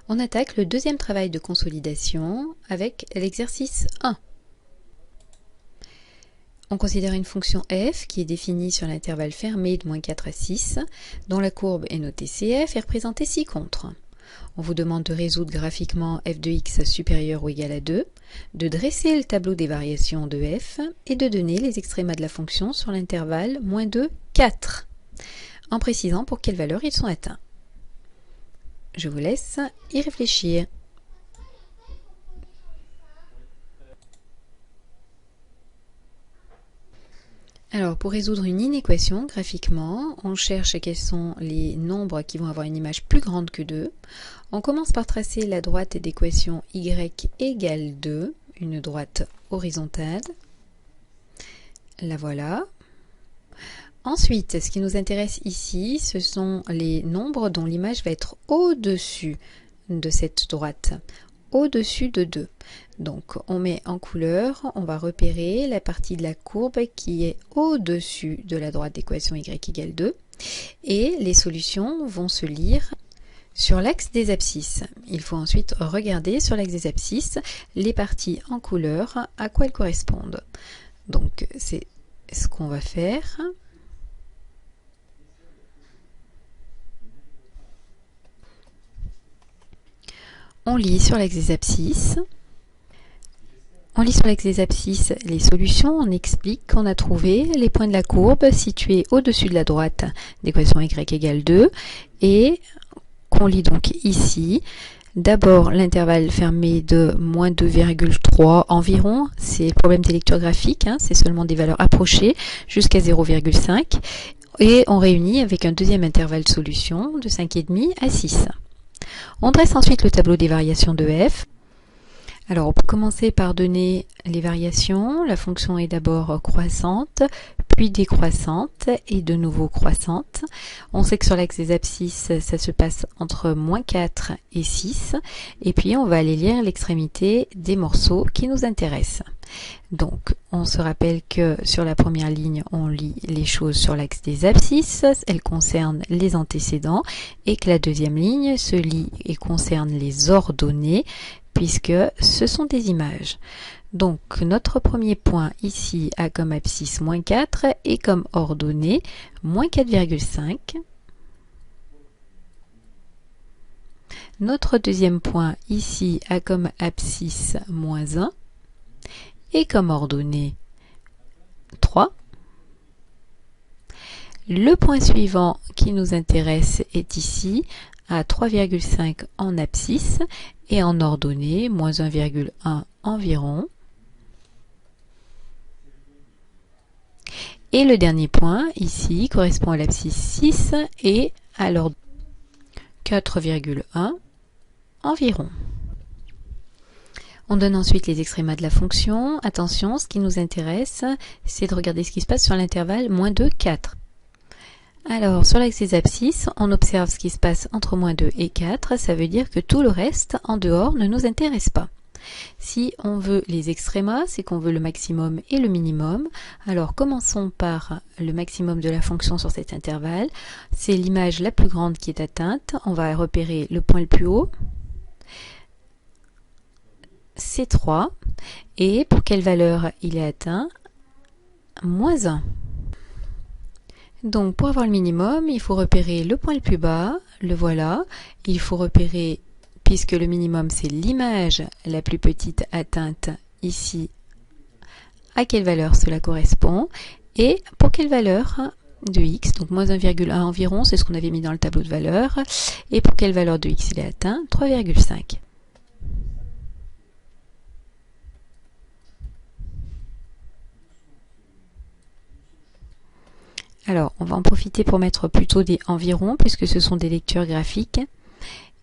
On attaque le deuxième travail de consolidation avec l'exercice 1. On considère une fonction f qui est définie sur l'intervalle fermé de moins 4 à 6, dont la courbe est notée CF et représentée ci-contre. On vous demande de résoudre graphiquement f de x supérieur ou égal à 2, de dresser le tableau des variations de f et de donner les extrémas de la fonction sur l'intervalle moins 2, 4, en précisant pour quelle valeur ils sont atteints. Je vous laisse y réfléchir. Alors, pour résoudre une inéquation, graphiquement, on cherche quels sont les nombres qui vont avoir une image plus grande que 2. On commence par tracer la droite d'équation y égale 2, une droite horizontale. La voilà. Ensuite, ce qui nous intéresse ici, ce sont les nombres dont l'image va être au-dessus de cette droite, au-dessus de 2. Donc, on met en couleur, on va repérer la partie de la courbe qui est au-dessus de la droite d'équation y égale 2. Et les solutions vont se lire sur l'axe des abscisses. Il faut ensuite regarder sur l'axe des abscisses les parties en couleur, à quoi elles correspondent. Donc, c'est ce qu'on va faire. On lit sur l'axe des abscisses. On lit sur l'axe des abscisses les solutions. On explique qu'on a trouvé les points de la courbe situés au-dessus de la droite d'équation y égale 2 et qu'on lit donc ici. D'abord l'intervalle fermé de moins 2,3 environ, c'est le problème des lectures graphiques, c'est seulement des valeurs approchées jusqu'à 0,5 et on réunit avec un deuxième intervalle solution de 5,5 à 6. On dresse ensuite le tableau des variations de f. Alors on peut commencer par donner les variations. La fonction est d'abord croissante, puis décroissante et de nouveau croissante. On sait que sur l'axe des abscisses, ça se passe entre moins 4 et 6. Et puis on va aller lire l'extrémité des morceaux qui nous intéressent. Donc on se rappelle que sur la première ligne, on lit les choses sur l'axe des abscisses. Elles concernent les antécédents. Et que la deuxième ligne se lit et concerne les ordonnées, puisque ce sont des images. Donc notre premier point ici a comme abscisse moins 4 et comme ordonnée moins 4,5. Notre deuxième point ici a comme abscisse moins 1 et comme ordonnée 3. Le point suivant qui nous intéresse est ici à 3,5 en abscisse et en ordonnée, moins 1,1 environ. Et le dernier point, ici, correspond à l'abscisse 6 et à l'ordonnée 4,1 environ. On donne ensuite les extrémas de la fonction. Attention, ce qui nous intéresse, c'est de regarder ce qui se passe sur l'intervalle moins 2, 4. Alors, sur l'axe des abscisses, on observe ce qui se passe entre moins 2 et 4. Ça veut dire que tout le reste, en dehors, ne nous intéresse pas. Si on veut les extrémas, c'est qu'on veut le maximum et le minimum. Alors, commençons par le maximum de la fonction sur cet intervalle. C'est l'image la plus grande qui est atteinte. On va repérer le point le plus haut. C'est 3. Et pour quelle valeur il est atteint? Moins 1. Donc pour avoir le minimum, il faut repérer le point le plus bas, le voilà. Il faut repérer, puisque le minimum c'est l'image la plus petite atteinte ici, à quelle valeur cela correspond, et pour quelle valeur de x, donc moins 1,1 environ, c'est ce qu'on avait mis dans le tableau de valeurs, et pour quelle valeur de x il est atteint, 3,5. Alors, on va en profiter pour mettre plutôt des environs, puisque ce sont des lectures graphiques,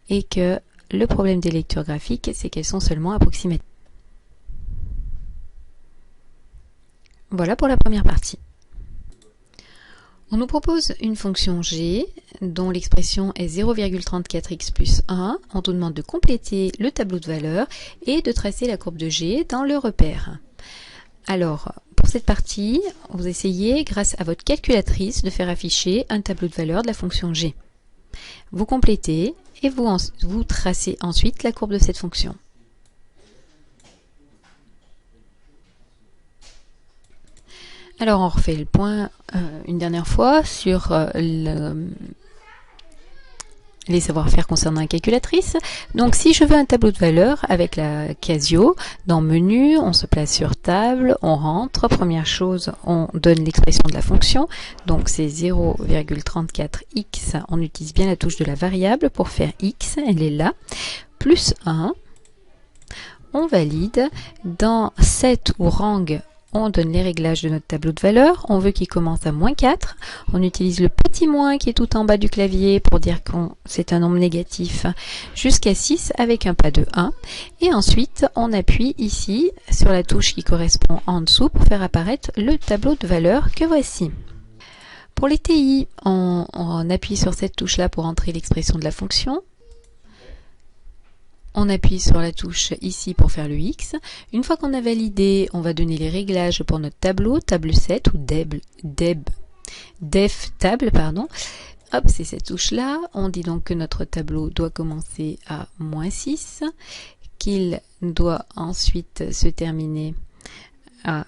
et que le problème des lectures graphiques, c'est qu'elles sont seulement approximatives. Voilà pour la première partie. On nous propose une fonction g, dont l'expression est 0,34x plus 1. On nous demande de compléter le tableau de valeurs et de tracer la courbe de g dans le repère. Alors, pour cette partie, vous essayez, grâce à votre calculatrice, de faire afficher un tableau de valeurs de la fonction g. Vous complétez et vous tracez ensuite la courbe de cette fonction. Alors on refait le point une dernière fois sur les savoir-faire concernant la calculatrice. Donc si je veux un tableau de valeur avec la Casio, dans menu, on se place sur table, on rentre. Première chose, on donne l'expression de la fonction. Donc c'est 0,34x. On utilise bien la touche de la variable pour faire x, elle est là. Plus 1. On valide. Dans set ou rang, on donne les réglages de notre tableau de valeur. On veut qu'il commence à moins 4. On utilise le petit moins qui est tout en bas du clavier pour dire que c'est un nombre négatif jusqu'à 6 avec un pas de 1. Et ensuite, on appuie ici sur la touche qui correspond en dessous pour faire apparaître le tableau de valeur que voici. Pour les TI, on appuie sur cette touche-là pour entrer l'expression de la fonction. On appuie sur la touche ici pour faire le X. Une fois qu'on a validé, on va donner les réglages pour notre tableau, table 7 ou def table, pardon. Hop, c'est cette touche-là. On dit donc que notre tableau doit commencer à moins 6, qu'il doit ensuite se terminer à...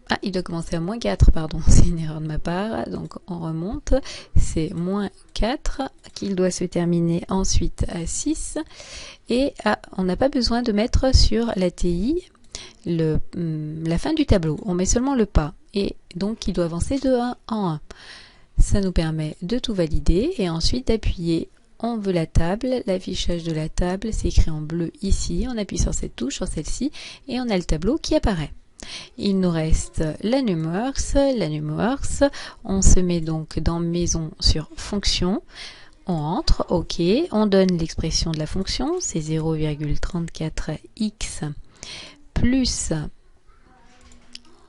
Ah, il doit commencer à moins 4, pardon, c'est une erreur de ma part, donc on remonte, c'est moins 4, qu'il doit se terminer ensuite à 6, et on n'a pas besoin de mettre sur la TI la fin du tableau, on met seulement le pas, et donc il doit avancer de 1 en 1. Ça nous permet de tout valider, et ensuite d'appuyer. On veut la table, l'affichage de la table, c'est écrit en bleu ici, on appuie sur cette touche, sur celle-ci, et on a le tableau qui apparaît. Il nous reste la NumWorks, on se met donc dans maison sur fonction, on entre, ok, on donne l'expression de la fonction, c'est 0,34x plus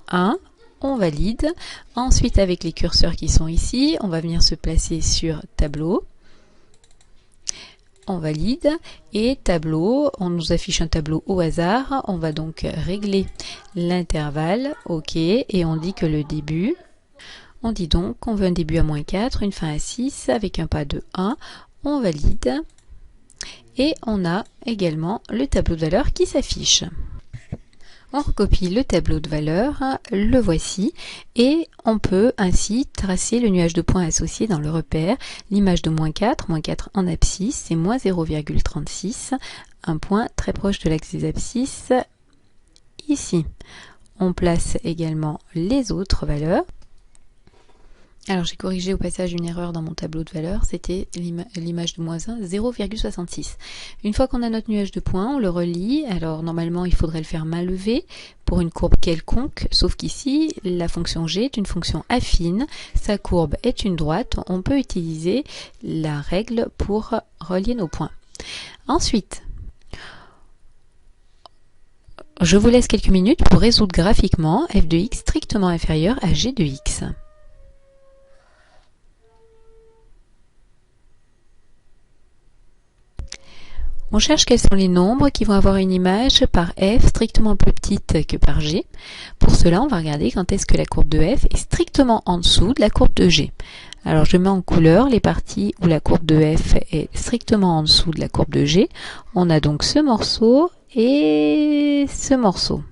1, on valide, ensuite avec les curseurs qui sont ici, on va venir se placer sur tableau, on valide, et tableau, on nous affiche un tableau au hasard, on va donc régler l'intervalle, ok, et on dit que le début, on dit donc qu'on veut un début à moins 4, une fin à 6, avec un pas de 1, on valide, et on a également le tableau de valeur qui s'affiche. On recopie le tableau de valeur, le voici, et on peut ainsi tracer le nuage de points associé dans le repère. L'image de moins 4 en abscisse, c'est moins 0,36, un point très proche de l'axe des abscisses, ici. On place également les autres valeurs. Alors j'ai corrigé au passage une erreur dans mon tableau de valeur, c'était l'image de moins 1, 0,66. Une fois qu'on a notre nuage de points, on le relie. Alors normalement il faudrait le faire main levée pour une courbe quelconque, sauf qu'ici la fonction g est une fonction affine, sa courbe est une droite, on peut utiliser la règle pour relier nos points. Ensuite, je vous laisse quelques minutes pour résoudre graphiquement f de x strictement inférieur à g de x. On cherche quels sont les nombres qui vont avoir une image par f strictement plus petite que par g. Pour cela, on va regarder quand est-ce que la courbe de f est strictement en dessous de la courbe de g. Alors je mets en couleur les parties où la courbe de f est strictement en dessous de la courbe de g. On a donc ce morceau et ce morceau.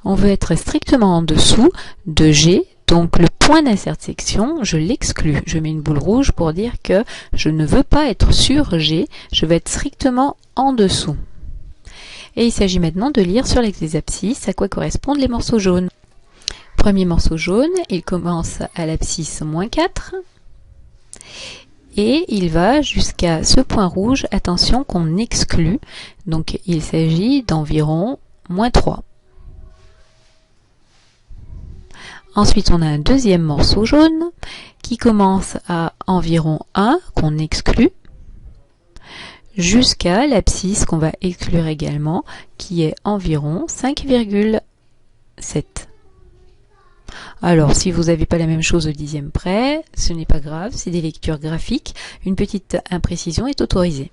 On veut être strictement en dessous de g, donc le point d'intersection, je l'exclus. Je mets une boule rouge pour dire que je ne veux pas être sur G, je veux être strictement en dessous. Et il s'agit maintenant de lire sur l'axe des abscisses à quoi correspondent les morceaux jaunes. Premier morceau jaune, il commence à l'abscisse moins 4 et il va jusqu'à ce point rouge, attention qu'on exclut, donc il s'agit d'environ moins 3. Ensuite, on a un deuxième morceau jaune qui commence à environ 1, qu'on exclut, jusqu'à l'abscisse qu'on va exclure également, qui est environ 5,7. Alors, si vous n'avez pas la même chose au dixième près, ce n'est pas grave, c'est des lectures graphiques. Une petite imprécision est autorisée.